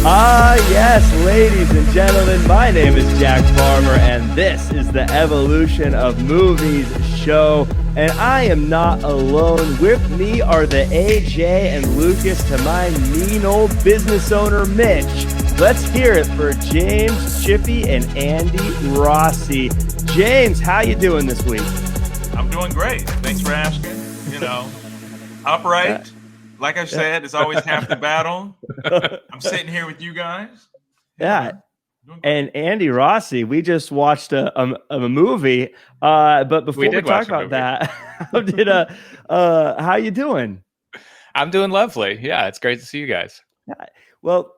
Yes, ladies and gentlemen, my name is Jack Farmer, and this is the Evolution of Movies show. And I am not alone. With me are the AJ and Lucas to my mean old business owner, Mitch. Let's hear it for James, Chippy, and Andy Rossi. James, how you doing this week? I'm doing great. Thanks for asking. Upright. Like I said, it's always half the battle. I'm sitting here with you guys. Yeah. And Andy Rossi, we just watched a movie. But before we talk about that, how you doing? I'm doing lovely. Yeah, it's great to see you guys. Well,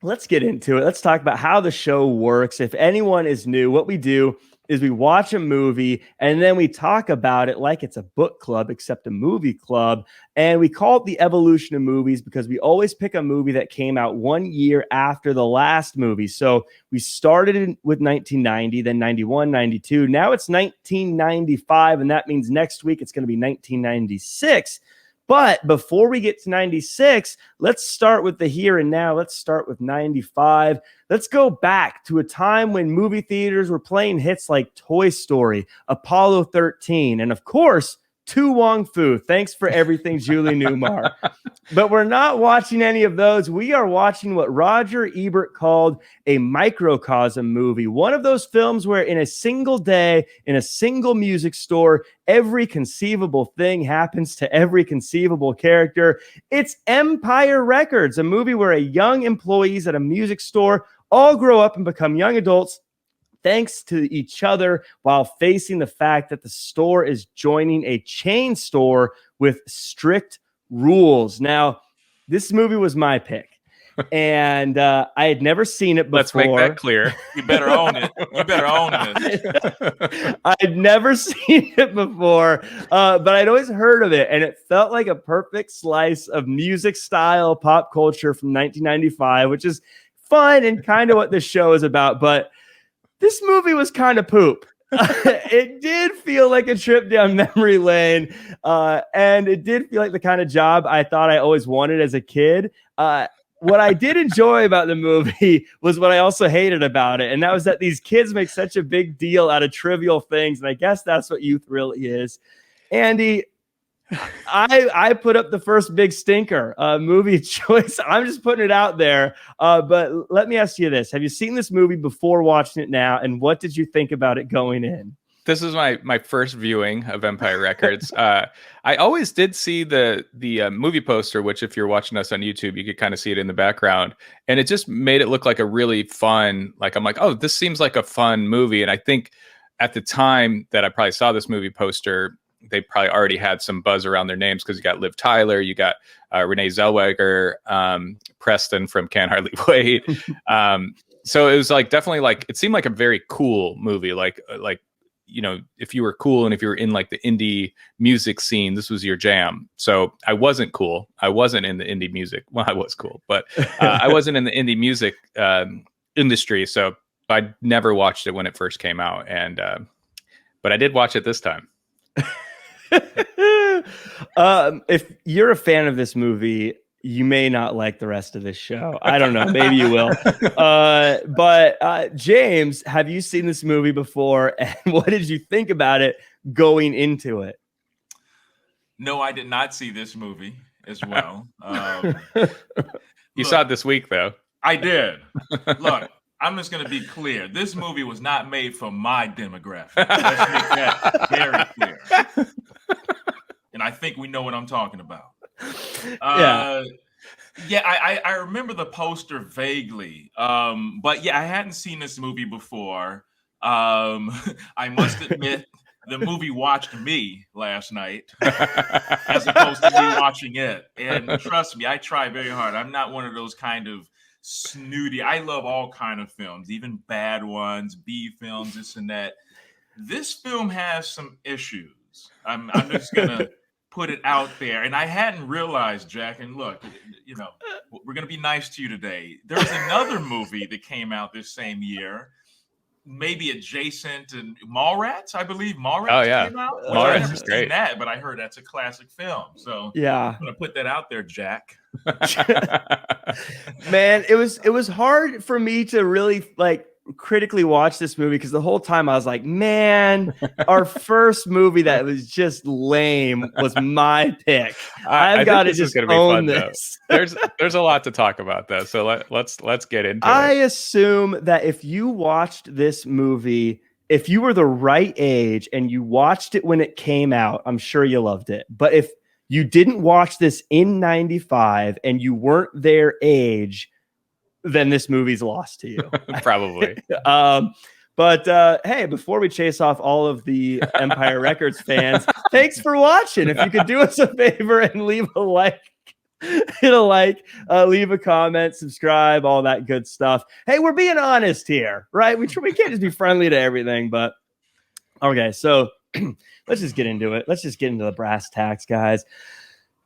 let's get into it. Let's talk about how the show works. If anyone is new, what we do is we watch a movie and then we talk about it like it's a book club, except a movie club. And we call it the Evolution of Movies because we always pick a movie that came out 1 year after the last movie. So we started with 1990, then 91, 92. Now it's 1995, and that means next week it's going to be 1996. But before we get to 96, let's start with the here and now. Let's start with 95. Let's go back to a time when movie theaters were playing hits like Toy Story, Apollo 13, and of course, To Wong Fu. Thanks for everything, Julie Newmar. But we're not watching any of those. We are watching what Roger Ebert called a microcosm movie. One of those films where in a single day, in a single music store, every conceivable thing happens to every conceivable character. It's Empire Records, a movie where young employees at a music store all grow up and become young adults thanks to each other while facing the fact that the store is joining a chain store with strict rules. Now, this movie was my pick, and I had never seen it before. Let's make that clear. You better own it. You better own it. I'd never seen it before, but I'd always heard of it, and it felt like a perfect slice of music style pop culture from 1995, which is fun and kind of what this show is about. But this movie was kind of poop. It did feel like a trip down memory lane, and it did feel like the kind of job I thought I always wanted as a kid. What I did enjoy about the movie was what I also hated about it, and that was that these kids make such a big deal out of trivial things, and I guess that's what youth really is. Andy, I put up the first big stinker movie choice. I'm just putting it out there. But let me ask you this. Have you seen this movie before watching it now? And what did you think about it going in? This is my first viewing of Empire Records. I always did see the movie poster, which if you're watching us on YouTube, you could kind of see it in the background. And it just made it look like a really fun, I'm like, oh, this seems like a fun movie. And I think at the time that I probably saw this movie poster, they probably already had some buzz around their names because you got Liv Tyler, you got Renee Zellweger, Preston from Can't Hardly Wait. So it was definitely it seemed like a very cool movie. If you were cool and if you were in the indie music scene, this was your jam. So I wasn't cool. I wasn't in the indie music. Well, I was cool, but I wasn't in the indie music industry. So I never watched it when it first came out. And but I did watch it this time. If you're a fan of this movie, you may not like the rest of this show. I don't know. Maybe you will. But James, have you seen this movie before? And what did you think about it going into it? No, I did not see this movie as well. You saw it this week, though. I did. Look, I'm just going to be clear. This movie was not made for my demographic. Let's make that very clear. And I think we know what I'm talking about. I remember the poster vaguely. But yeah, I hadn't seen this movie before. I must admit, the movie watched me last night as opposed to me watching it. And trust me, I try very hard. I'm not one of those kind of snooty. I love all kind of films, even bad ones, B films, this and that. This film has some issues. I'm just gonna put it out there. And I hadn't realized, Jack, and look, we're gonna be nice to you today. There's another movie that came out this same year maybe adjacent and Mallrats, I believe. Mallrats Oh, yeah. came out. Mallrats I've never is seen great. that, but I heard that's a classic film. So Yeah. I'm gonna put that out there, Jack. Man, it was hard for me to really like critically watch this movie because the whole time I was like, man, our first movie that was just lame was my pick. I I've got to think this is just gonna be own fun, though. this. There's a lot to talk about though, so let's get into I it. assume that if you watched this movie, if you were the right age and you watched it when it came out, I'm sure you loved it. But if you didn't watch this in 95 and you weren't their age, then this movie's lost to you. Probably. But hey, before we chase off all of the Empire Records fans, thanks for watching. If you could do us a favor and leave a like, leave a comment, subscribe, all that good stuff. Hey, we're being honest here, right? We can't just be friendly to everything, but okay, so let's just get into it. Let's just get into the brass tacks, guys.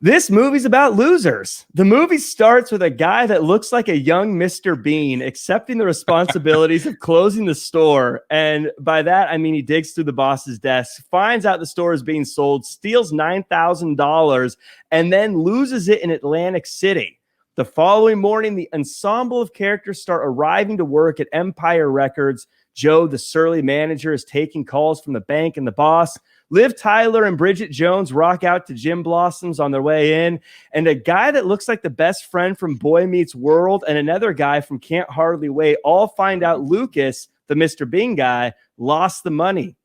This movie's about losers. The movie starts with a guy that looks like a young Mr. Bean accepting the responsibilities of closing the store. And by that, I mean he digs through the boss's desk, finds out the store is being sold, steals $9,000, and then loses it in Atlantic City. The following morning, the ensemble of characters start arriving to work at Empire Records. Joe, the surly manager, is taking calls from the bank and the boss. Liv Tyler and Bridget Jones rock out to Jim Blossoms on their way in. And a guy that looks like the best friend from Boy Meets World and another guy from Can't Hardly Wait all find out Lucas, the Mr. Bean guy, lost the money.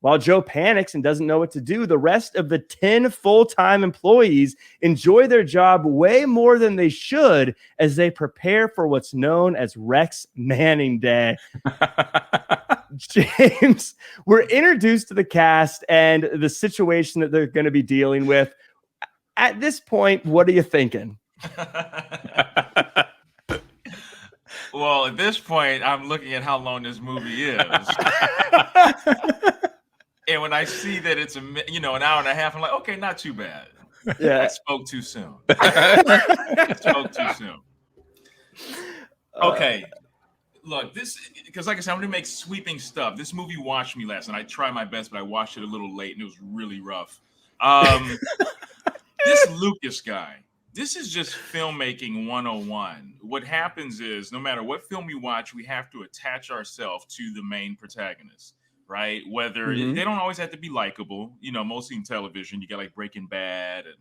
While Joe panics and doesn't know what to do, the rest of the 10 full-time employees enjoy their job way more than they should as they prepare for what's known as Rex Manning Day. James, we're introduced to the cast and the situation that they're going to be dealing with. At this point, what are you thinking? Well, at this point, I'm looking at how long this movie is. And when I see that it's an hour and a half, I'm like, okay, not too bad. Yeah. I spoke too soon. I spoke too soon. Okay. Look, because like I said, I'm going to make sweeping stuff. This movie watched me last night. I tried my best, but I watched it a little late, and it was really rough. This Lucas guy, this is just filmmaking 101. What happens is, no matter what film we watch, we have to attach ourselves to the main protagonist, right? Whether they don't always have to be likable. Mostly in television, you got like Breaking Bad and,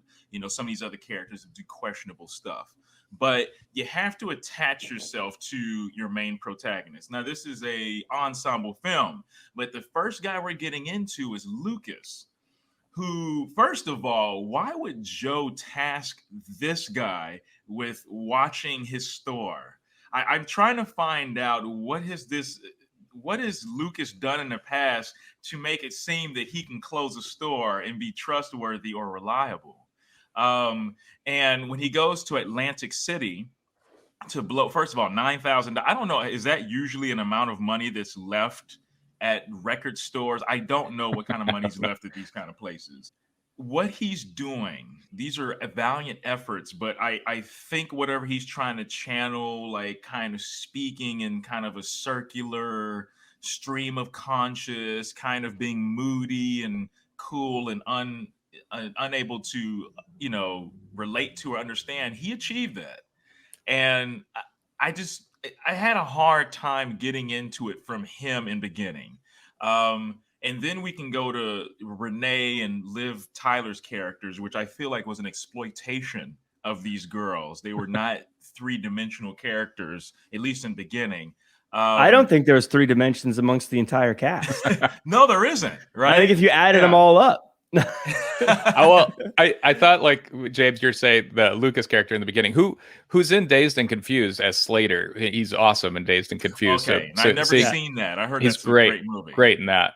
some of these other characters that do questionable stuff. But you have to attach yourself to your main protagonist. Now, this is a ensemble film, but the first guy we're getting into is Lucas, who, first of all, why would Joe task this guy with watching his store? I'm trying to find out what has Lucas done in the past to make it seem that he can close a store and be trustworthy or reliable. And when he goes to Atlantic City to blow, first of all, $9,000. I don't know. Is that usually an amount of money that's left at record stores? I don't know what kind of money's left at these kind of places. What he's doing, these are valiant efforts, but I think whatever he's trying to channel, like kind of speaking in kind of a circular stream of conscious, kind of being moody and cool and unable to, relate to or understand, he achieved that. And I had a hard time getting into it from him in beginning. And then we can go to Renee and Liv Tyler's characters, which I feel like was an exploitation of these girls. They were not three-dimensional characters, at least in the beginning. I don't think there's 3 dimensions amongst the entire cast. No, there isn't, right? I think if you added them all up. I thought, like, James, you're saying the Lucas character in the beginning, who's in Dazed and Confused as Slater. He's awesome in Dazed and Confused. Okay, I've never seen that. I heard he's that's a great movie. Great in that.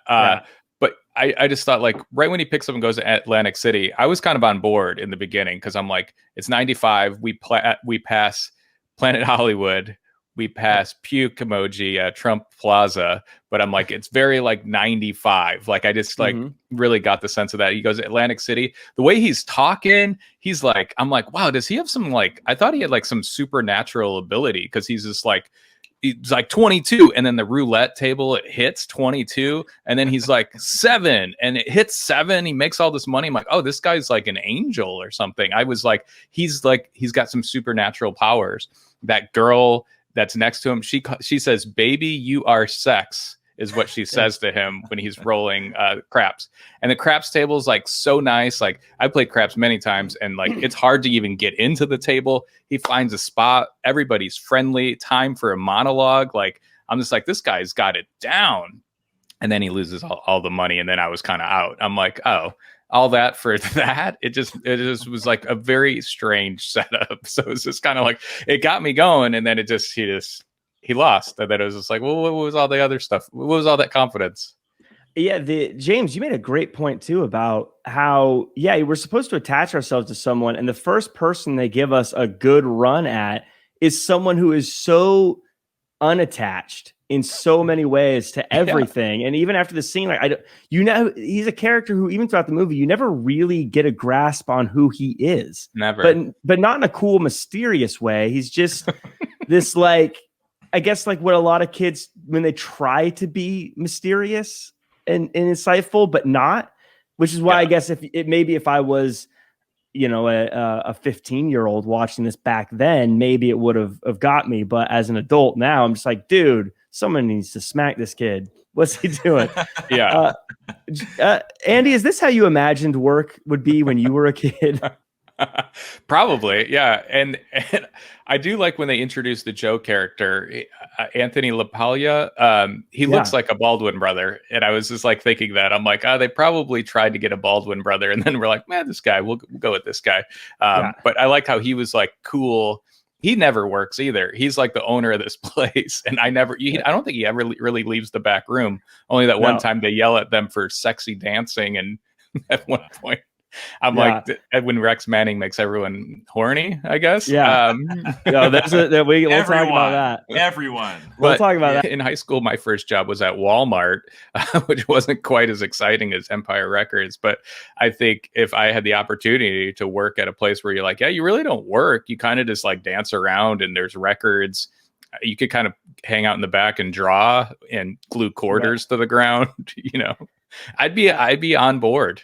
But I just thought, like, right when he picks up and goes to Atlantic City, I was kind of on board in the beginning because I'm like, it's 95. We pass Planet Hollywood. We pass puke emoji, Trump Plaza, but I'm like, it's very like 95. Like, I just really got the sense of that. He goes to Atlantic City. The way he's talking, he's like, I'm like, wow, does he have some, like, I thought he had like some supernatural ability because he's just like, He's like 22, and then the roulette table, it hits 22, and then he's like 7, and it hits 7. He makes all this money. I'm like, oh, this guy's like an angel or something. I was like, he's got some supernatural powers. That girl that's next to him, she says, "Baby, you are sex," is what she says to him when he's rolling craps. And the craps table is like so nice. Like, I played craps many times, and like it's hard to even get into the table. He finds a spot. Everybody's friendly. Time for a monologue. Like, I'm just like, this guy's got it down. And then he loses all the money, and then I was kind of out. I'm like, oh, all that for that? It just was like a very strange setup. So it's just kind of like, it got me going, and then he lost. And then it was just like, well, what was all the other stuff? What was all that confidence? Yeah, James, you made a great point too about how, we're supposed to attach ourselves to someone, and the first person they give us a good run at is someone who is so unattached in so many ways to everything. And even after the scene, like, he's a character who, even throughout the movie, you never really get a grasp on who he is. Never. But not in a cool, mysterious way. He's just this, like, I guess, like what a lot of kids, when they try to be mysterious and insightful, but not, which is why I guess if I was, you know, a 15-year-old watching this back then, maybe it would have got me. But as an adult now, I'm just like, dude, someone needs to smack this kid. What's he doing? Andy, is this how you imagined work would be when you were a kid? Probably, yeah. And I do like when they introduce the Joe character, Anthony LaPaglia. He looks like a Baldwin brother, and I was just like thinking that. I'm like, they probably tried to get a Baldwin brother, and then we're like, man, this guy, we'll go with this guy. But I like how he was like cool. He never works either. He's like the owner of this place, and I don't think he ever really leaves the back room. Only that one time they yell at them for sexy dancing, and at one point, I'm like, when Rex Manning makes everyone horny, I guess. Yeah. We'll talk about that. Everyone. We'll talk about that. In high school, my first job was at Walmart, which wasn't quite as exciting as Empire Records. But I think if I had the opportunity to work at a place where you're like, you really don't work. You kind of just like dance around, and there's records. You could kind of hang out in the back and draw and glue quarters to the ground. You know, I'd be on board.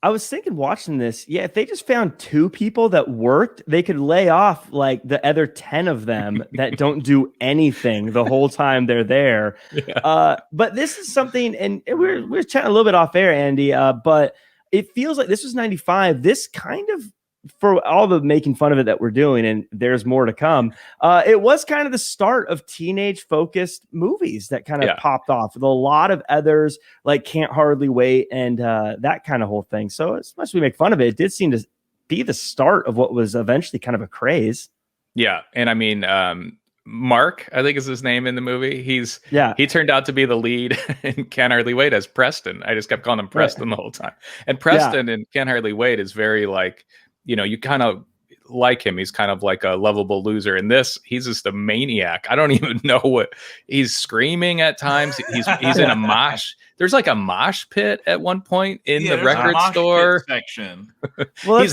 I was thinking watching this, if they just found 2 people that worked, they could lay off like the other 10 of them that don't do anything the whole time they're there. But this is something, and we're chatting a little bit off air, Andy, but it feels like this was 95. This kind of, for all the making fun of it that we're doing, and there's more to come, it was kind of the start of teenage focused movies that kind of popped off with a lot of others like Can't Hardly Wait and that kind of whole thing. So as much as we make fun of it, it did seem to be the start of what was eventually kind of a craze. Yeah. And I mean, Mark, I think is his name in the movie. He turned out to be the lead in Can't Hardly Wait as Preston. I just kept calling him Preston the whole time. And Preston in Can't Hardly Wait is very like, you know, you kind of like him. He's kind of like a lovable loser. In this, he's just a maniac. I don't even know what he's screaming at times. He's in a mosh. There's like a mosh pit at one point in the record store section. Well,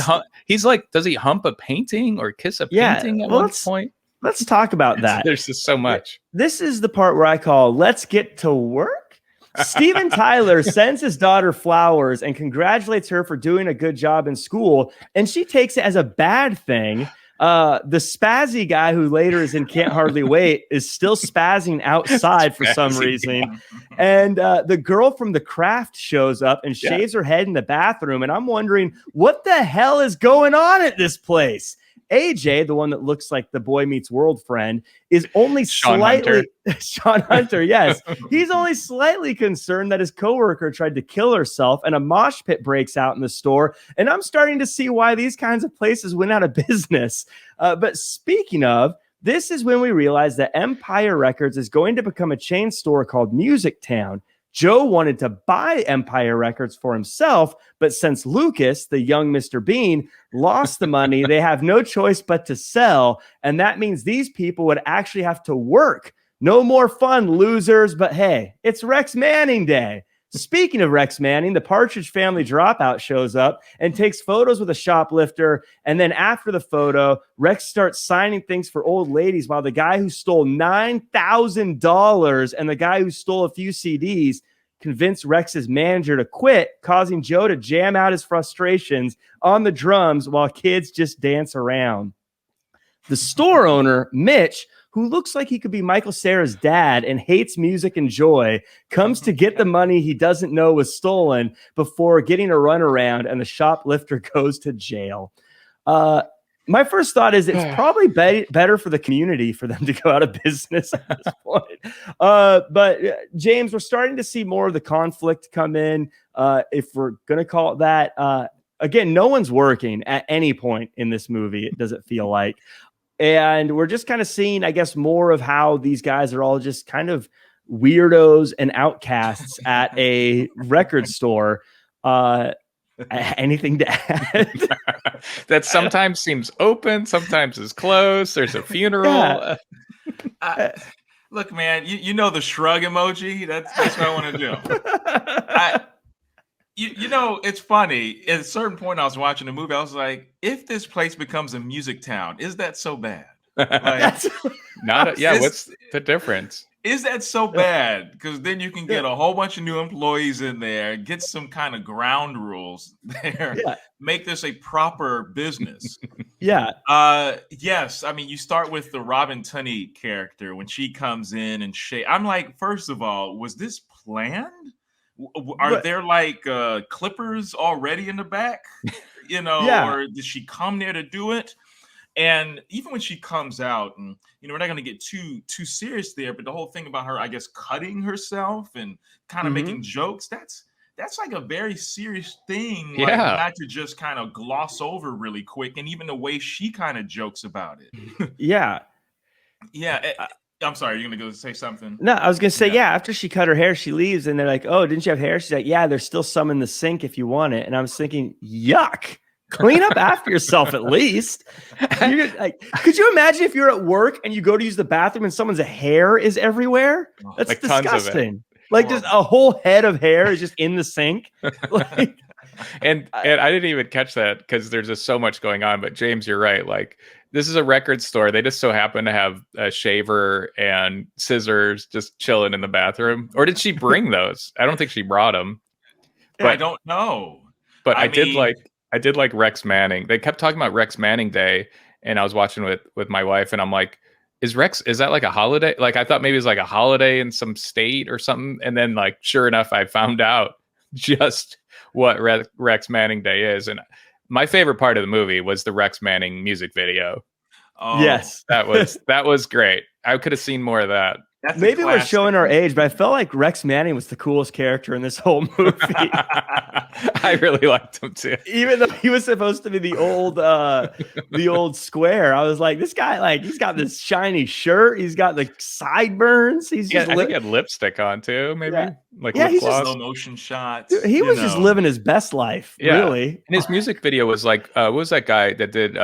he's like, does he hump a painting or kiss a painting at one point? Let's talk about that. There's just so much. This is the part where I call let's get to work. Steven Tyler sends his daughter flowers and congratulates her for doing a good job in school, and she takes it as a bad thing. The spazzy guy who later is in Can't Hardly Wait is still spazzing outside for some reason. And the girl from The Craft shows up and shaves her head in the bathroom, and I'm wondering what the hell is going on at this place. AJ, the one that looks like the Boy Meets World friend, is only Sean Hunter, yes. He's only slightly concerned that his coworker tried to kill herself and a mosh pit breaks out in the store. And I'm starting to see why these kinds of places went out of business. But speaking of, this is when we realize that Empire Records is going to become a chain store called Music Town. Joe wanted to buy Empire Records for himself, but since Lucas, the young Mr. Bean, lost the money, they have no choice but to sell. And that means these people would actually have to work. No more fun, losers. But hey, it's Rex Manning Day. Speaking of Rex Manning, the Partridge Family Dropout shows up and takes photos with a shoplifter. And then after the photo, Rex starts signing things for old ladies while the guy who stole $9,000 and the guy who stole a few CDs convinced Rex's manager to quit, causing Joe to jam out his frustrations on the drums while kids just dance around. The store owner, Mitch, who looks like he could be Michael Cera's dad and hates music and joy, comes to get the money he doesn't know was stolen before getting a runaround, and the shoplifter goes to jail. My first thought is it's probably better for the community for them to go out of business at this point. But James, we're starting to see more of the conflict come in, if we're going to call it that. Again, no one's working at any point in this movie, it doesn't feel like. And we're just kind of seeing, I guess, more of how these guys are all just kind of weirdos and outcasts at a record store. Anything to add? That sometimes seems open, sometimes is closed. There's a funeral. Yeah. Look, man, you know the shrug emoji. That's what I want to do. You know, it's funny. At a certain point, I was watching the movie. I was like, if this place becomes a music town, is that so bad? Like, what's the difference? Is that so bad? Because then you can get a whole bunch of new employees in there, get some kind of ground rules there, make this a proper business. Yes. I mean, you start with the Robin Tunney character when she comes in and I'm like, first of all, was this planned? Are there like clippers already in the back? Or did she come there to do it? And even when she comes out, and we're not going to get too serious there, but the whole thing about her, I guess, cutting herself and kind of making jokes, that's like a very serious thing. Like, not to just kind of gloss over really quick. And even the way she kind of jokes about it. I'm sorry, you're going to go say something? No, I was going to say, after she cut her hair, she leaves and they're like, oh, didn't you have hair? She's like, yeah, there's still some in the sink if you want it. And I was thinking, yuck. Clean up after yourself at least. Could you imagine if you're at work and you go to use the bathroom and someone's hair is everywhere? That's like disgusting. Like just a whole head of hair is just in the sink. And I didn't even catch that because there's just so much going on. But James, you're right. Like, this is a record store. They just so happen to have a shaver and scissors just chilling in the bathroom. Or did she bring those? I don't think she brought them. But I don't know. But I did like Rex Manning. They kept talking about Rex Manning Day, and I was watching with my wife, and I'm like, is that like a holiday? Like, I thought maybe it was like a holiday in some state or something. And then, like, sure enough, I found out just what Rex Manning Day is. And my favorite part of the movie was the Rex Manning music video. Oh, yes, that was great. I could have seen more of that. Maybe we're showing our age, but I felt like Rex Manning was the coolest character in this whole movie. I really liked him too. Even though he was supposed to be the old square, I was like, this guy, like, he's got this shiny shirt, he's got the sideburns, I think he had lipstick on too, maybe. Lip he's gloss. just slow motion shots. Dude, he was just living his best life, really. And his music video was like, what was that guy that did?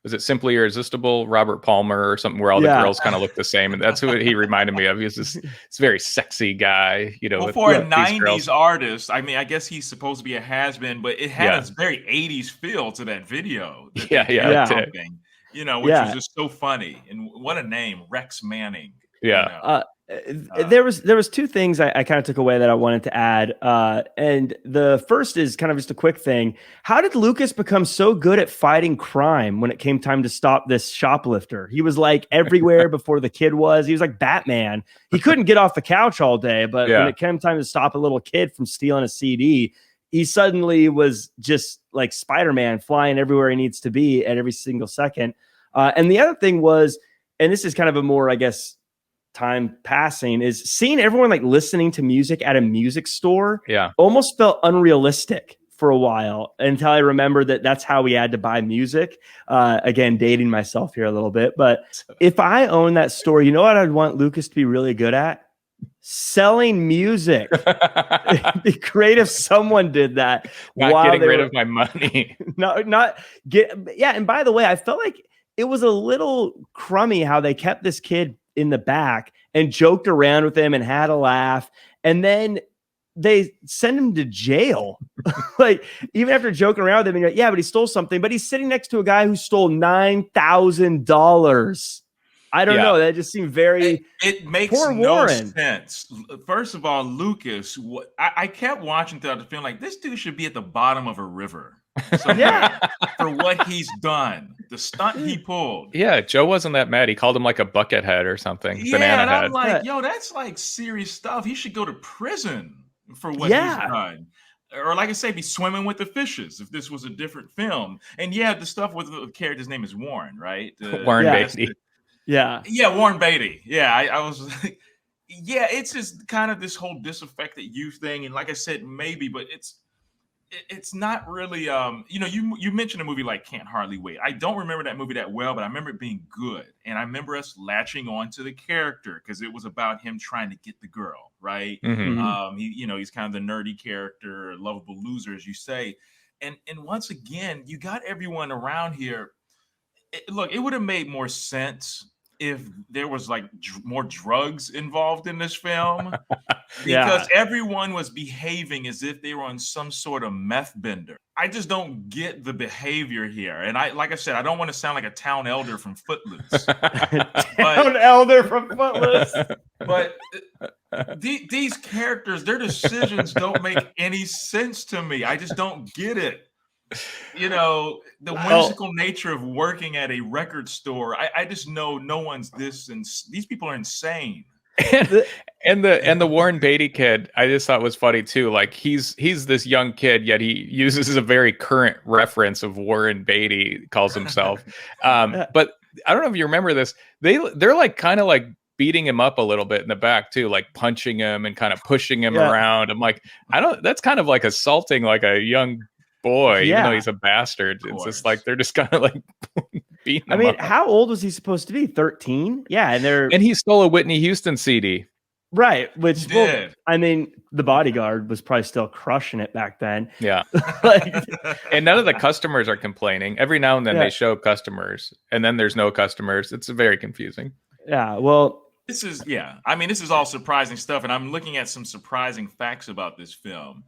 Was it Simply Irresistible, Robert Palmer or something, where all the girls kind of look the same? And that's who he reminded me of. He was this very sexy guy, Well, for a 90s artist, I mean, I guess he's supposed to be a has-been, but it had a very 80s feel to that video. Which was just so funny. And what a name, Rex Manning. Yeah. There was two things I kind of took away that I wanted to add. And the first is kind of just a quick thing. How did Lucas become so good at fighting crime when it came time to stop this shoplifter? He was like everywhere before the kid was. He was like Batman. He couldn't get off the couch all day, but when it came time to stop a little kid from stealing a CD, he suddenly was just like Spider-Man, flying everywhere he needs to be at every single second. And the other thing was, and this is kind of a more, I guess, time passing, is seeing everyone like listening to music at a music store almost felt unrealistic for a while, until I remembered that that's how we had to buy music. Again, dating myself here a little bit, but if I own that store, you know what I'd want Lucas to be really good at? Selling music. It'd be great if someone did that. Not getting rid of my money. And by the way, I felt like it was a little crummy how they kept this kid in the back and joked around with him and had a laugh. And then they send him to jail. Like, even after joking around with him, and you're like, yeah, but he stole something. But he's sitting next to a guy who stole $9,000. I don't know. That just seemed very. It makes poor no Warren. sense. First of all, Lucas, I kept watching throughout the film like this dude should be at the bottom of a river somewhere for what he's done, the stunt he pulled. Yeah, Joe wasn't that mad. He called him like a bucket head or something. Yeah, banana and head. I'm like, yo, that's like serious stuff. He should go to prison for what he's done. Or like I say, be swimming with the fishes if this was a different film. And yeah, the stuff with the character's name is Warren, right? Warren Beatty. Yeah, Warren Beatty. Yeah, I was like, yeah, it's just kind of this whole disaffected youth thing. And like I said, maybe, but it's not really. You mentioned a movie like Can't Hardly Wait. I don't remember that movie that well, but I remember it being good, and I remember us latching on to the character because it was about him trying to get the girl, right? Mm-hmm. He's kind of the nerdy character, lovable loser, as you say, and once again, you got everyone around here. Look, it would have made more sense if there was like more drugs involved in this film, because everyone was behaving as if they were on some sort of meth bender. I just don't get the behavior here. And like I said, I don't want to sound like a town elder from Footloose. elder from Footloose. But these characters, their decisions don't make any sense to me. I just don't get it. The whimsical nature of working at a record store. I just know no one's this, and these people are insane. And the Warren Beatty kid, I just thought was funny too. Like he's this young kid, yet he uses a very current reference of Warren Beatty, calls himself. But I don't know if you remember this. They're like kind of like beating him up a little bit in the back too, like punching him and kind of pushing him around. I'm like, that's kind of like assaulting like a young boy, even though he's a bastard. It's just like they're just kind of like beating him up. How old was he supposed to be? 13? Yeah, and he stole a Whitney Houston CD. Right, which the Bodyguard was probably still crushing it back then. Yeah. And none of the customers are complaining. Every now and then they show customers, and then there's no customers. It's very confusing. Yeah, well, this is all surprising stuff, and I'm looking at some surprising facts about this film.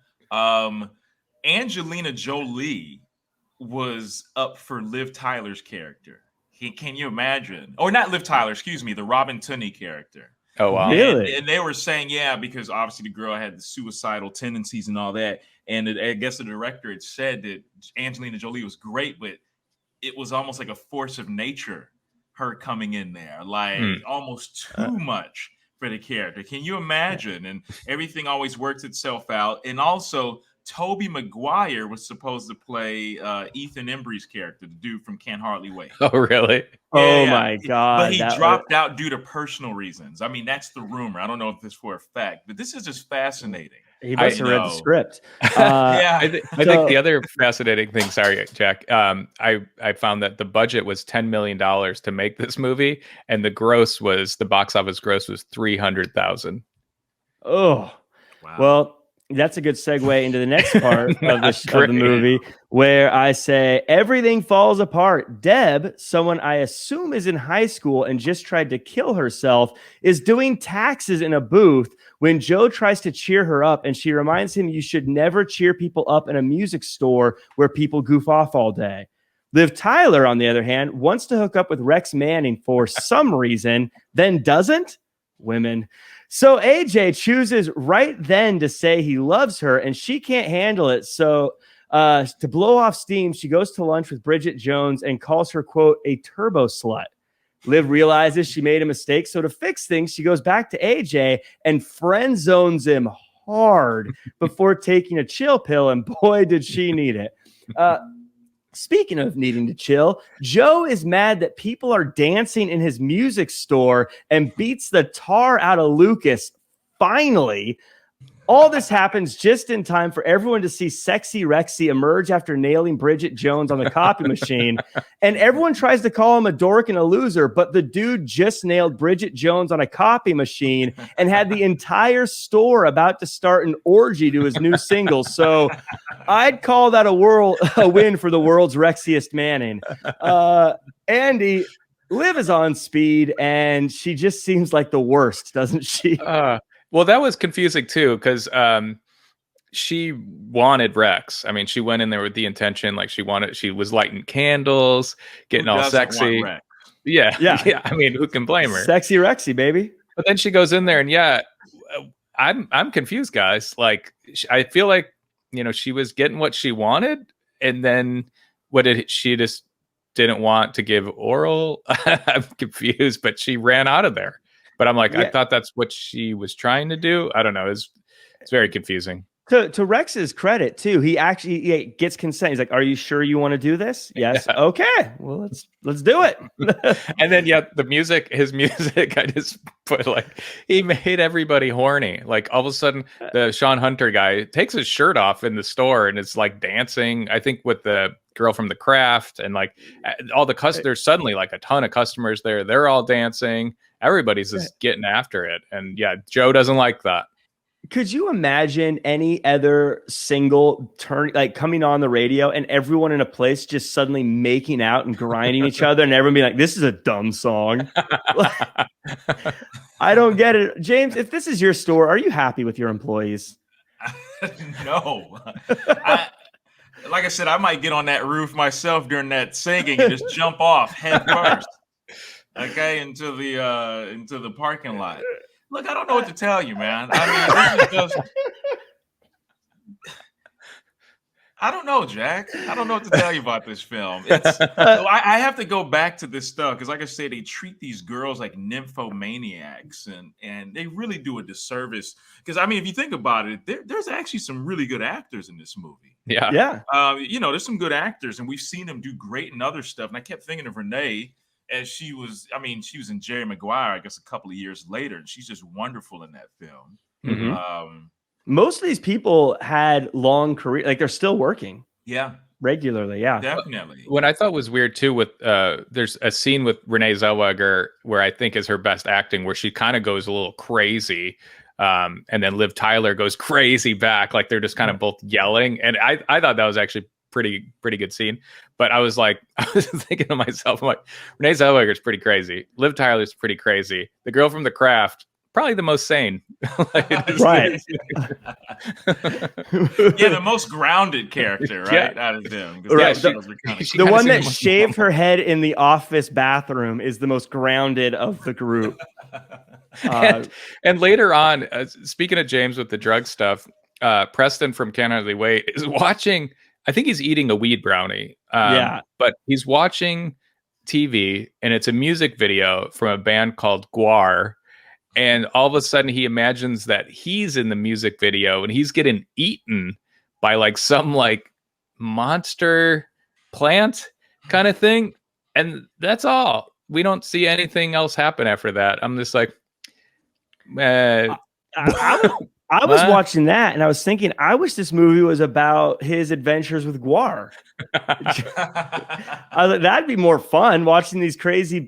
Angelina Jolie was up for Liv Tyler's character. Can you imagine? Or not Liv Tyler, excuse me, the Robin Tunney character. Oh, wow. Really? And they were saying, because obviously the girl had the suicidal tendencies and all that. And I guess the director had said that Angelina Jolie was great, but it was almost like a force of nature, her coming in there, like almost too much for the character. Can you imagine? And everything always works itself out. And also, Tobey Maguire was supposed to play Ethan Embry's character, the dude from Can't Hardly Wait. Oh, really? Oh, my God. But he dropped out due to personal reasons. I mean, that's the rumor. I don't know if this is for a fact, but this is just fascinating. He must have read the script. I think the other fascinating thing, sorry, Jack, I found that the budget was $10 million to make this movie, and the box office gross was $300,000. Oh, wow. Well, that's a good segue into the next part of the movie, where I say everything falls apart. Deb, someone I assume is in high school and just tried to kill herself, is doing taxes in a booth when Joe tries to cheer her up, and she reminds him you should never cheer people up in a music store where people goof off all day. Liv Tyler, on the other hand, wants to hook up with Rex Manning for some reason, then doesn't. Women. So AJ chooses right then to say he loves her, and she can't handle it. So to blow off steam, she goes to lunch with Bridget Jones and calls her, quote, a turbo slut. Liv realizes she made a mistake. So to fix things, she goes back to AJ and friend zones him hard before taking a chill pill. And boy, did she need it. Speaking of needing to chill, Joe is mad that people are dancing in his music store and beats the tar out of Lucas. Finally, all this happens just in time for everyone to see Sexy Rexy emerge after nailing Bridget Jones on the copy machine. And everyone tries to call him a dork and a loser, but the dude just nailed Bridget Jones on a copy machine and had the entire store about to start an orgy to his new single. So I'd call that a win for the world's Rexiest Manning. Andy, Liv is on speed, and she just seems like the worst, doesn't she? Well, that was confusing too, because she wanted Rex. I mean, she went in there with the intention, like she was lighting candles, getting all sexy. Yeah. Yeah. I mean, who can blame her? Sexy Rexy, baby. But then she goes in there and I'm confused, guys. Like, I feel like, she was getting what she wanted. And then she just didn't want to give oral? I'm confused, but she ran out of there. But I'm like, I thought that's what she was trying to do. I don't know. It's very confusing. To Rex's credit too, he actually gets consent. He's like, "Are you sure you want to do this?" Yes. Yeah. Okay. Well, let's do it. And then his music, I just put like, he made everybody horny. Like all of a sudden, the Sean Hunter guy takes his shirt off in the store and is like dancing. I think with the girl from The Craft, and like all the customers. There's suddenly like a ton of customers there. They're all dancing. Everybody's just getting after it. And yeah, Joe doesn't like that. Could you imagine any other single coming on the radio and everyone in a place just suddenly making out and grinding each other and everyone being like, "This is a dumb song." I don't get it. James, if this is your store, are you happy with your employees? No. Like I said, I might get on that roof myself during that singing and just jump off head first. Okay, into the parking lot. Look, I don't know what to tell you, man. I mean, this is just... I don't know, Jack. I don't know what to tell you about this film. I have to go back to this stuff because, like I say, they treat these girls like nymphomaniacs, and they really do a disservice. Because I mean, if you think about it, there's actually some really good actors in this movie. Yeah. There's some good actors, and we've seen them do great in other stuff. And I kept thinking of Renee. As she was in Jerry Maguire, I guess, a couple of years later, and she's just wonderful in that film. Mm-hmm. Most of these people had long career, like they're still working. Yeah, regularly. Yeah, definitely. What I thought was weird too, with there's a scene with Renee Zellweger where I think is her best acting, where she kind of goes a little crazy. And then Liv Tyler goes crazy back, like they're just kind of both yelling, and I thought that was actually pretty good scene. But I was thinking to myself, I'm like, Renee Zellweger's pretty crazy. Liv Tyler's pretty crazy. The girl from The Craft, probably the most sane. Right. Yeah, the most grounded character, right? Out of them. Right. The one that shaved her head in the office bathroom is the most grounded of the group. And later on, speaking of James with the drug stuff, Preston from Can't Hardly Wait is watching, I think he's eating a weed brownie. But he's watching TV, and it's a music video from a band called Gwar. And all of a sudden he imagines that he's in the music video and he's getting eaten by like some like monster plant kind of thing. And that's all. We don't see anything else happen after that. I'm just like, I was watching that and I was thinking, I wish this movie was about his adventures with Gwar. I thought that'd be more fun, watching this crazy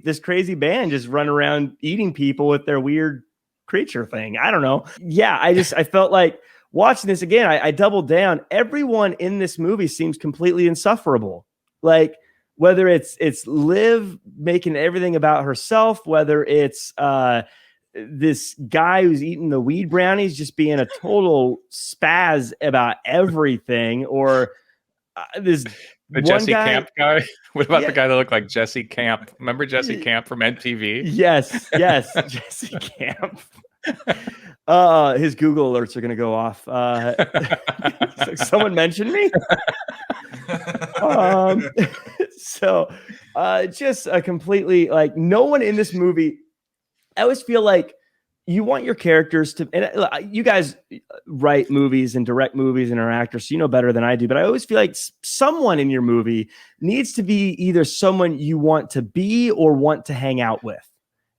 band just run around eating people with their weird creature thing. I don't know. Yeah, I felt like watching this again, I doubled down. Everyone in this movie seems completely insufferable. Like whether it's Liv making everything about herself, whether it's this guy who's eating the weed brownies just being a total spaz about everything, or the Jesse Camp guy. What about the guy that looked like Jesse Camp? Remember Jesse Camp from MTV? Yes, Jesse Camp. His Google alerts are going to go off. Like, someone mentioned me. So just a completely, like, no one in this movie. I always feel like you want your characters to, and you guys write movies and direct movies and are actors, so you know better than I do, but I always feel like someone in your movie needs to be either someone you want to be or want to hang out with.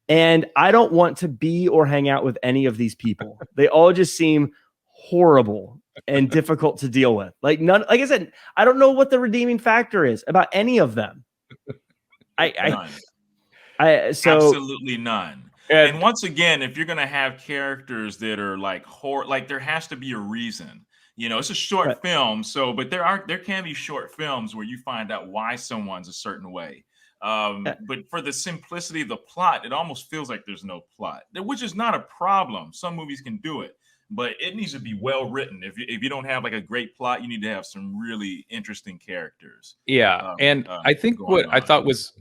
And I don't want to be or hang out with any of these people. They all just seem horrible and difficult to deal with. Like I said, I don't know what the redeeming factor is about any of them. Absolutely none. And once again, if you're going to have characters that are like horror, like there has to be a reason. You know, it's a short film, but there can be short films where you find out why someone's a certain way. But for the simplicity of the plot, it almost feels like there's no plot, which is not a problem. Some movies can do it. but it needs to be well written. If you don't have like a great plot, you need to have some really interesting characters. Yeah, and I think what I thought was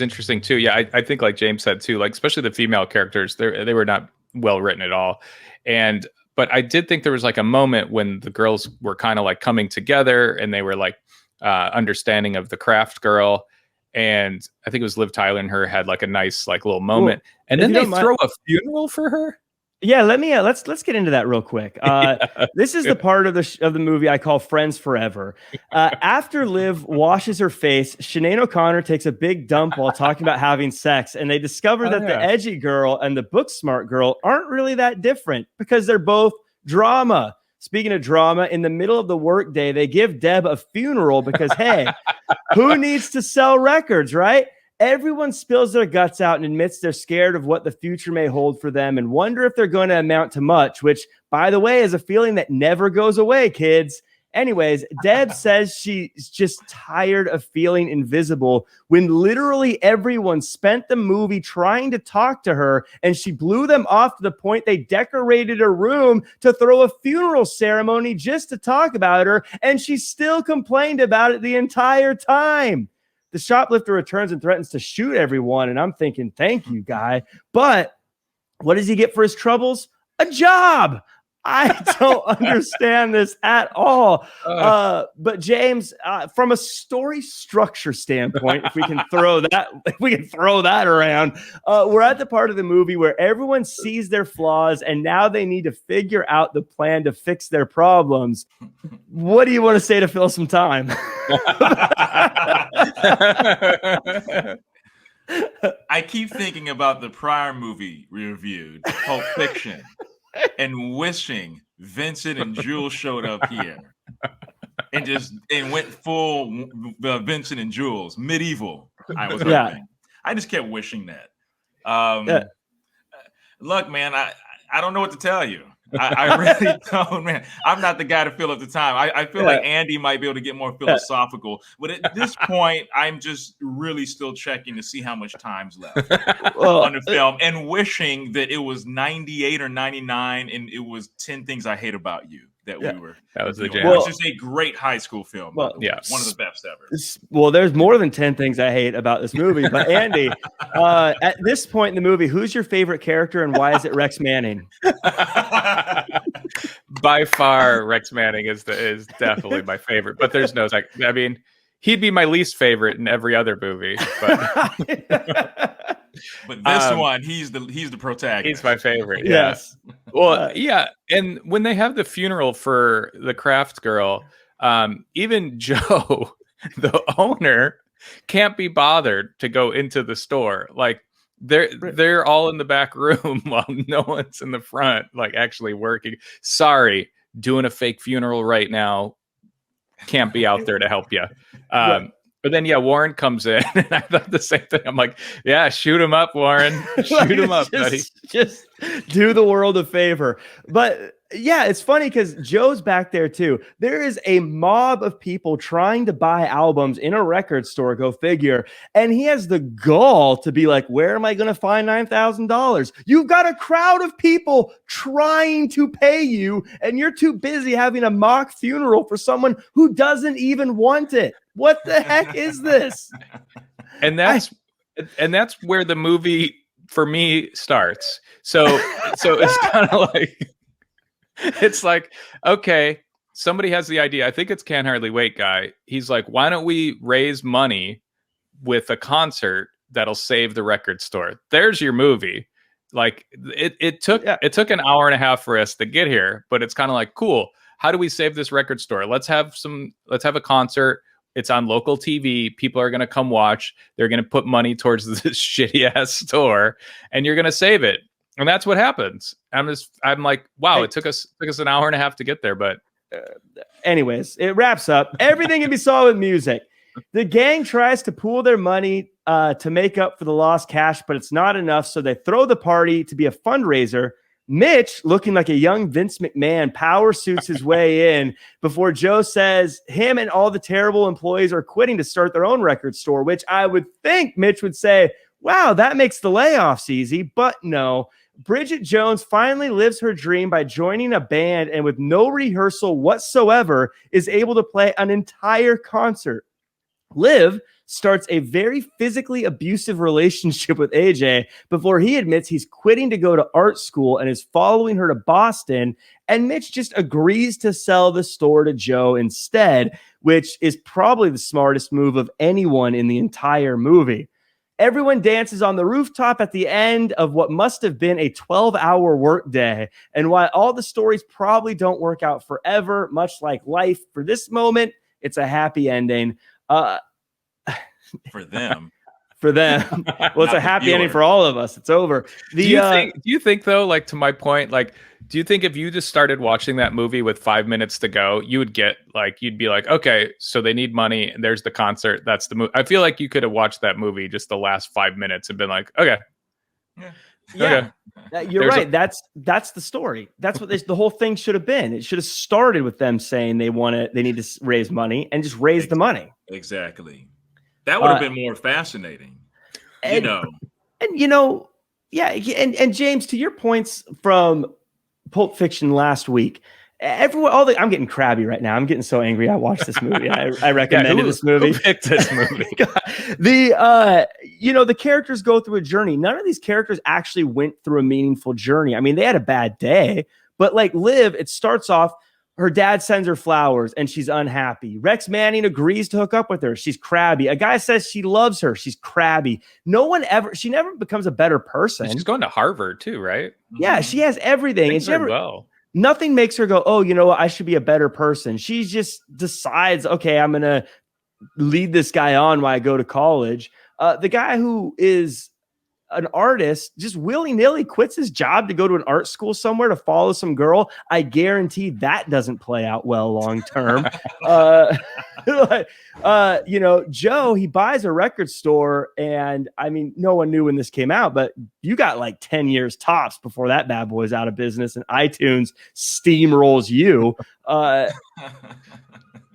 interesting too. Yeah, I think like James said too, like especially the female characters, they were not well written at all. But I did think there was like a moment when the girls were kind of like coming together and they were like understanding of the craft girl. And I think it was Liv Tyler and her had like a nice like little moment. Well, and then they throw a funeral for her. Yeah, let me let's get into that real quick. This is the part of the movie I call Friends Forever. After Liv washes her face, Sinead O'Connor takes a big dump while talking about having sex, and they discover that the edgy girl and the book smart girl aren't really that different because they're both drama. Speaking of drama, in the middle of the workday, they give Deb a funeral because, hey, who needs to sell records, right? Everyone spills their guts out and admits they're scared of what the future may hold for them and wonder if they're going to amount to much, which, by the way, is a feeling that never goes away, kids. Anyways, Deb says she's just tired of feeling invisible when literally everyone spent the movie trying to talk to her, and she blew them off to the point they decorated a room to throw a funeral ceremony just to talk about her, and she still complained about it the entire time. The shoplifter returns and threatens to shoot everyone, and I'm thinking, thank you, guy. But what does he get for his troubles? A job. I don't understand this at all. But James, from a story structure standpoint, if we can throw that around, we're at the part of the movie where everyone sees their flaws and now they need to figure out the plan to fix their problems. What do you want to say to fill some time? I keep thinking about the prior movie we reviewed, Pulp Fiction, and wishing Vincent and Jules showed up here and went full Vincent and Jules, medieval. I was hoping. I just kept wishing that. Look, man, I don't know what to tell you. I really don't, man. I'm not the guy to fill up the time. I feel like Andy might be able to get more philosophical, but at this point, I'm just really still checking to see how much time's left on the film and wishing that it was 98 or 99 and it was 10 Things I Hate About You. That was the jam. Which is a great high school film. One of the best ever. Well, there's more than 10 things I hate about this movie. But Andy, at this point in the movie, who's your favorite character and why is it Rex Manning? By far, Rex Manning is definitely my favorite. But there's no like. I mean, he'd be my least favorite in every other movie. But this one, he's the protagonist. He's my favorite. Yes. Well, yeah. And when they have the funeral for the craft girl, even Joe, the owner, can't be bothered to go into the store. Like they're all in the back room while no one's in the front, like actually working. Sorry, doing a fake funeral right now. Can't be out there to help you. But then, Warren comes in, and I thought the same thing. I'm like, shoot him up, Warren. Shoot him up, buddy. Just do the world a favor. But, it's funny because Joe's back there, too. There is a mob of people trying to buy albums in a record store, go figure. And he has the gall to be like, where am I going to find $9,000? You've got a crowd of people trying to pay you, and you're too busy having a mock funeral for someone who doesn't even want it. What the heck is this? And that's where the movie for me starts. So it's kind of like it's like, okay, somebody has the idea. I think it's Can't Hardly Wait guy. He's like, why don't we raise money with a concert that'll save the record store? There's your movie. Like it took an hour and a half for us to get here, but it's kind of like, cool. How do we save this record store? Let's have a concert. It's on local TV. People are going to come watch. They're going to put money towards this shitty ass store, and you're going to save it. And that's what happens. I'm like, wow, it took us an hour and a half to get there. But anyways, it wraps up. Everything can be solved with music. The gang tries to pool their money to make up for the lost cash, but it's not enough. So they throw the party to be a fundraiser. Mitch, looking like a young Vince McMahon, power suits his way in before Joe says him and all the terrible employees are quitting to start their own record store, which I would think Mitch would say, wow, that makes the layoffs easy. But no, Bridget Jones finally lives her dream by joining a band and with no rehearsal whatsoever is able to play an entire concert. Liv starts a very physically abusive relationship with AJ before he admits he's quitting to go to art school and is following her to Boston. And Mitch just agrees to sell the store to Joe instead, which is probably the smartest move of anyone in the entire movie. Everyone dances on the rooftop at the end of what must have been a 12-hour workday. And while all the stories probably don't work out forever, much like life, for this moment, it's a happy ending. For them. For them. Well, it's a happy ending for all of us. It's over. Do you think though, like, to my point, like, do you think if you just started watching that movie with 5 minutes to go, you'd be like, okay, so they need money and there's the concert. That's the movie. I feel like you could have watched that movie just the last 5 minutes and been like, okay. Yeah. Okay. You're right. That's the story. That's what the whole thing should have been. It should have started with them saying they need to raise money and just raise the money. Exactly. That would have been more fascinating. And James, to your points from Pulp Fiction last week, I'm getting crabby right now. I'm getting so angry. I watched this movie. I recommended this movie. Who picked this movie? The characters go through a journey. None of these characters actually went through a meaningful journey. I mean, they had a bad day, but like Liv, it starts off, her dad sends her flowers and she's unhappy. Rex Manning agrees to hook up with her. She's crabby. A guy says she loves her. She's crabby. She never becomes a better person. She's going to Harvard too, right? Yeah, she has everything. And nothing makes her go, oh, you know what? I should be a better person. She just decides, okay, I'm going to lead this guy on while I go to college. The guy who is an artist just willy-nilly quits his job to go to an art school somewhere to follow some girl. I guarantee that doesn't play out well long-term. Joe, he buys a record store, and I mean, no one knew when this came out, but you got like 10 years tops before that bad boy is out of business and iTunes steamrolls you. I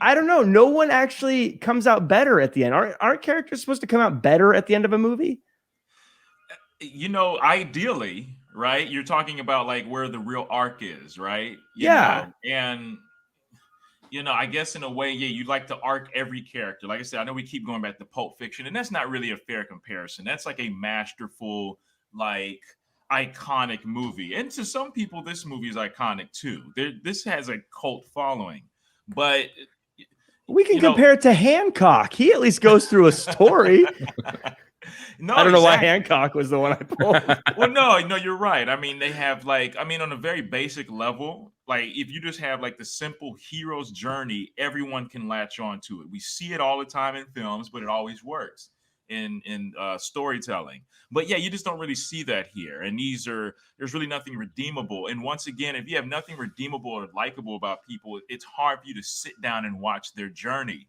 don't know. No one actually comes out better at the end. Aren't characters supposed to come out better at the end of a movie? Ideally, right? You're talking about like where the real arc is, right? And I guess in a way, you'd like to arc every character. Like I said, I know we keep going back to Pulp Fiction, and that's not really a fair comparison. That's like a masterful, like iconic movie. And to some people, this movie is iconic too. This has a cult following, but we can compare it to Hancock. He at least goes through a story. No, I don't know why Hancock was the one I pulled. Well, no, you're right. I mean, they have on a very basic level, like if you just have like the simple hero's journey, everyone can latch on to it. We see it all the time in films, but it always works in storytelling. But yeah, you just don't really see that here. And there's really nothing redeemable. And once again, if you have nothing redeemable or likable about people, it's hard for you to sit down and watch their journey.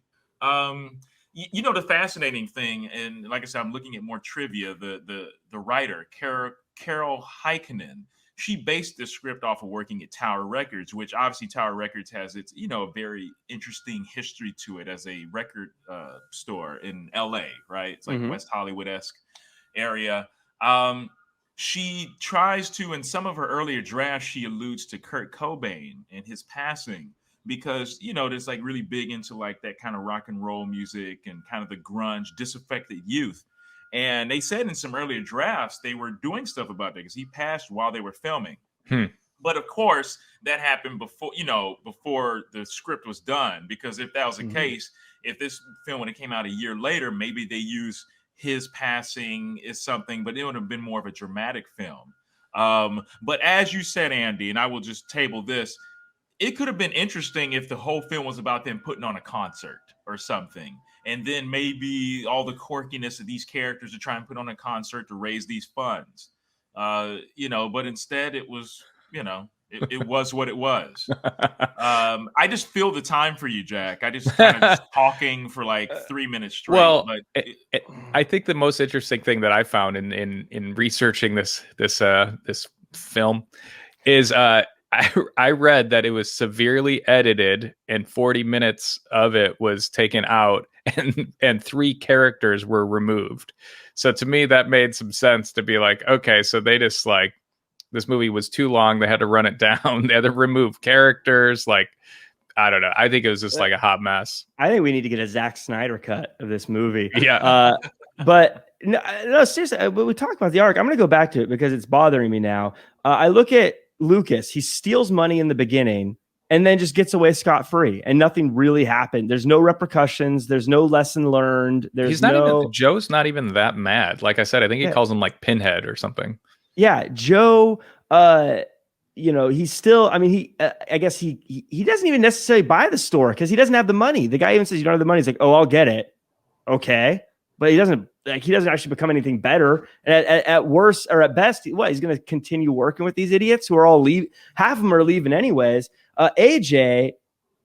The fascinating thing, and like I said, I'm looking at more trivia. The writer, Carol Heikkinen, she based this script off of working at Tower Records, which obviously Tower Records has its, a very interesting history to it as a record store in LA, right? It's like West Hollywood-esque area. She tries to, in some of her earlier drafts, she alludes to Kurt Cobain and his passing. Because, there's like really big into like that kind of rock and roll music and kind of the grunge, disaffected youth. And they said in some earlier drafts, they were doing stuff about that because he passed while they were filming. But of course, that happened before the script was done. Because if that was the case, if this film would have came out a year later, maybe they used his passing as something, but it would have been more of a dramatic film. But as you said, Andy, and I will just table this, it could have been interesting if the whole film was about them putting on a concert or something. And then maybe all the quirkiness of these characters to try and put on a concert to raise these funds. But instead it was, it was what it was. I just feel the time for you, Jack. I just kind of talking for like 3 minutes straight. Well, I think the most interesting thing that I found in researching this film is I read that it was severely edited and 40 minutes of it was taken out and 3 characters were removed. So to me, that made some sense to be like, okay, so they just like This movie was too long. They had to run it down. They had to remove characters. Like, I don't know. I think it was just like a hot mess. I think we need to get a Zack Snyder cut of this movie. Yeah. But no, seriously, when we talk about the arc, I'm going to go back to it because it's bothering me now. I look at Lucas. He steals money in the beginning and then just gets away scot-free, and nothing really happened. There's no repercussions. There's no lesson learned. Joe's not even that mad. Like I said, I think he calls him like Pinhead or something. Yeah, Joe, he's still, I mean, I guess he doesn't even necessarily buy the store because he doesn't have the money. The guy even says, you don't have the money. He's like, oh, I'll get it. Okay. But he doesn't actually become anything better. And at worst or at best, he's going to continue working with these idiots who are all half of them are leaving anyways. AJ,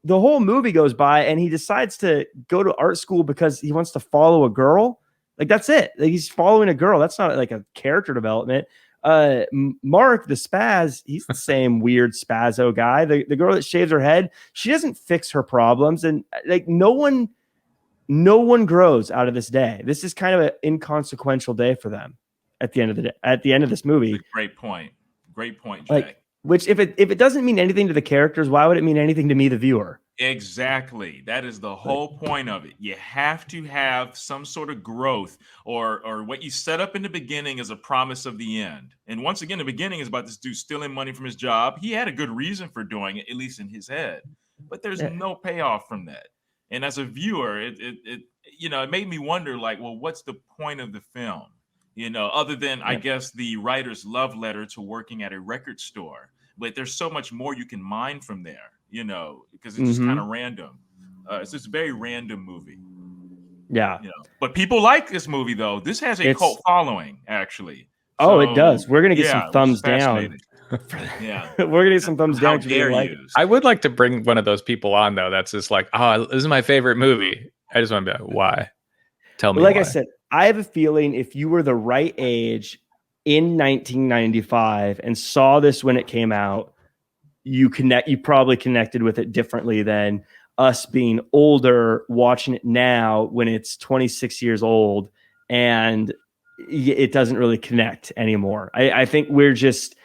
the whole movie goes by and he decides to go to art school because he wants to follow a girl. Like, that's it. Like, he's following a girl. That's not like a character development. Mark, the spaz, he's the same weird spazzo guy. The girl that shaves her head, she doesn't fix her problems. And like, no one grows out of this day. This is kind of an inconsequential day for them at the end of the day, at the end of this movie. Great point, Jack. Like, which if it doesn't mean anything to the characters, why would it mean anything to me, the viewer? Exactly. That is the whole point of it. You have to have some sort of growth, or what you set up in the beginning is a promise of the end. And once again, the beginning is about this dude stealing money from his job. He had a good reason for doing it, at least in his head, but there's no payoff from that. And as a viewer, it made me wonder, like, well, what's the point of the film? Other than, I guess, the writer's love letter to working at a record store. But there's so much more you can mine from there, because it's just kind of random. It's just a very random movie. Yeah. But people like this movie, though. This has a cult following, actually. Oh, it does. We're going to get some thumbs down. Yeah. We're going to get some thumbs down. I would like to bring one of those people on, though. That's just like, oh, this is my favorite movie. I just want to be like, why? Tell me. Like why. I said, I have a feeling if you were the right age in 1995 and saw this when it came out, you probably connected with it differently than us being older, watching it now when it's 26 years old and it doesn't really connect anymore. I think we're just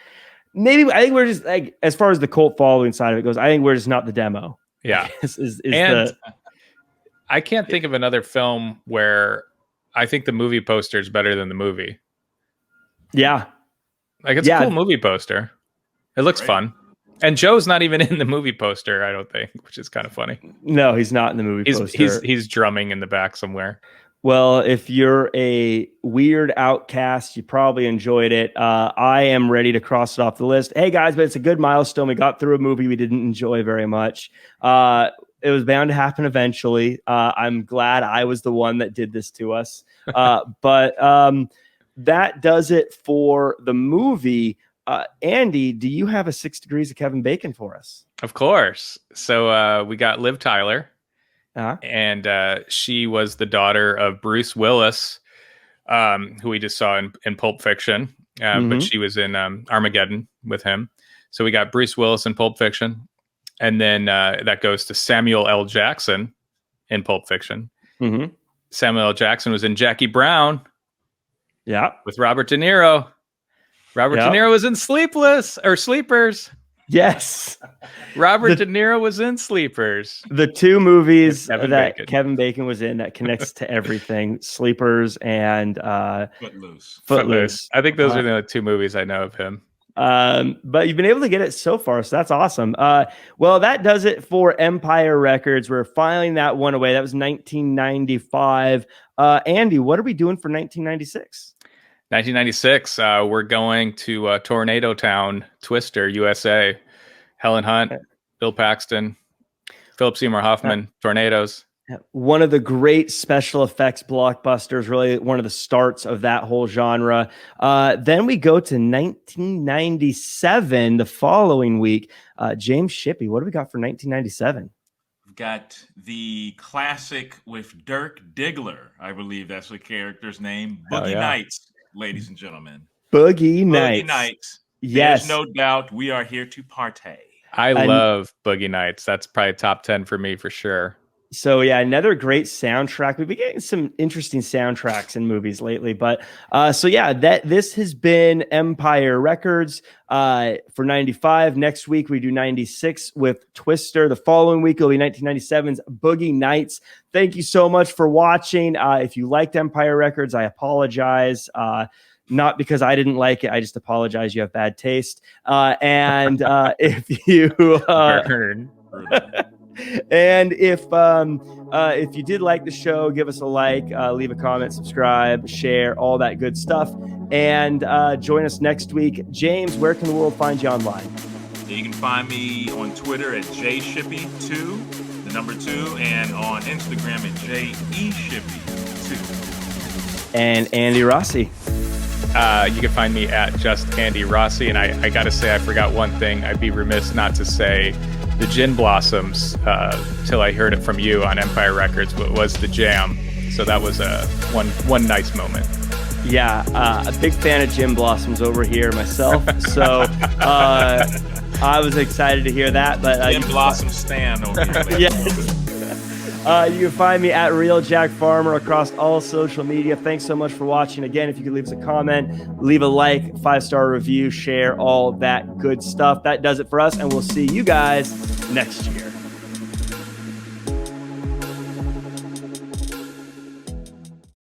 like, as far as the cult following side of it goes, I think we're just not the demo. Yeah. I can't think of another film where I think the movie poster is better than the movie. Yeah. Like, it's a cool movie poster. It looks fun. And Joe's not even in the movie poster, I don't think, which is kind of funny. No, he's not in the movie poster. He's drumming in the back somewhere. Well, if you're a weird outcast, you probably enjoyed it. I am ready to cross it off the list. Hey, guys, but it's a good milestone. We got through a movie we didn't enjoy very much. It was bound to happen eventually. I'm glad I was the one that did this to us. But that does it for the movie. Andy, do you have a 6 Degrees of Kevin Bacon for us? Of course. So we got Liv Tyler. Uh-huh. And she was the daughter of Bruce Willis, who we just saw in Pulp Fiction. But she was in Armageddon with him. So we got Bruce Willis in Pulp Fiction. And then that goes to Samuel L. Jackson in Pulp Fiction. Mm-hmm. Samuel L. Jackson was in Jackie Brown. Yeah. With Robert De Niro. Robert De Niro was in Sleepers. Yes. Robert De Niro was in Sleepers. The two movies Kevin Bacon was in that connects to everything, Sleepers and Footloose. I think those are the two movies I know of him. But you've been able to get it so far, so that's awesome. Well, that does it for Empire Records. We're filing that one away. That was 1995. Andy, what are we doing for 1996? 1996, we're going to Tornado Town, Twister, USA. Helen Hunt, Bill Paxton, Philip Seymour Hoffman, Tornadoes. One of the great special effects blockbusters, really one of the starts of that whole genre. Then we go to 1997, the following week. James Shippey, what do we got for 1997? We've got the classic with Dirk Diggler. I believe that's the character's name. Boogie Nights, ladies and gentlemen. Boogie Nights. Yes. There's no doubt we are here to partay. I love Boogie Nights. That's probably top 10 for me for sure. So yeah, another great soundtrack. We've been getting some interesting soundtracks in movies lately, but so yeah, this has been Empire Records for 95. Next week we do 96 with Twister. The following week will be 1997's Boogie Nights. Thank you so much for watching. If you liked Empire Records, I apologize. Not because I didn't like it. I just apologize. You have bad taste. If you and if you did like the show, give us a like, leave a comment, subscribe, share, all that good stuff, and join us next week. James, where can the world find you online? You can find me on Twitter at jshippy2, the number 2, and on Instagram at JEShippy2. And Andy Rossi. You can find me at just Andy Rossi, and I gotta say I forgot one thing. I'd be remiss not to say the Gin Blossoms, till I heard it from you on Empire Records, was the jam. So that was one nice moment. Yeah, a big fan of Gin Blossoms over here myself. So I was excited to hear that. But Gin Blossom Stan over here. Yes. You can find me at Real Jack Farmer across all social media. Thanks so much for watching. Again, if you could leave us a comment, leave a like, 5-star review, share, all that good stuff. That does it for us, and we'll see you guys next year.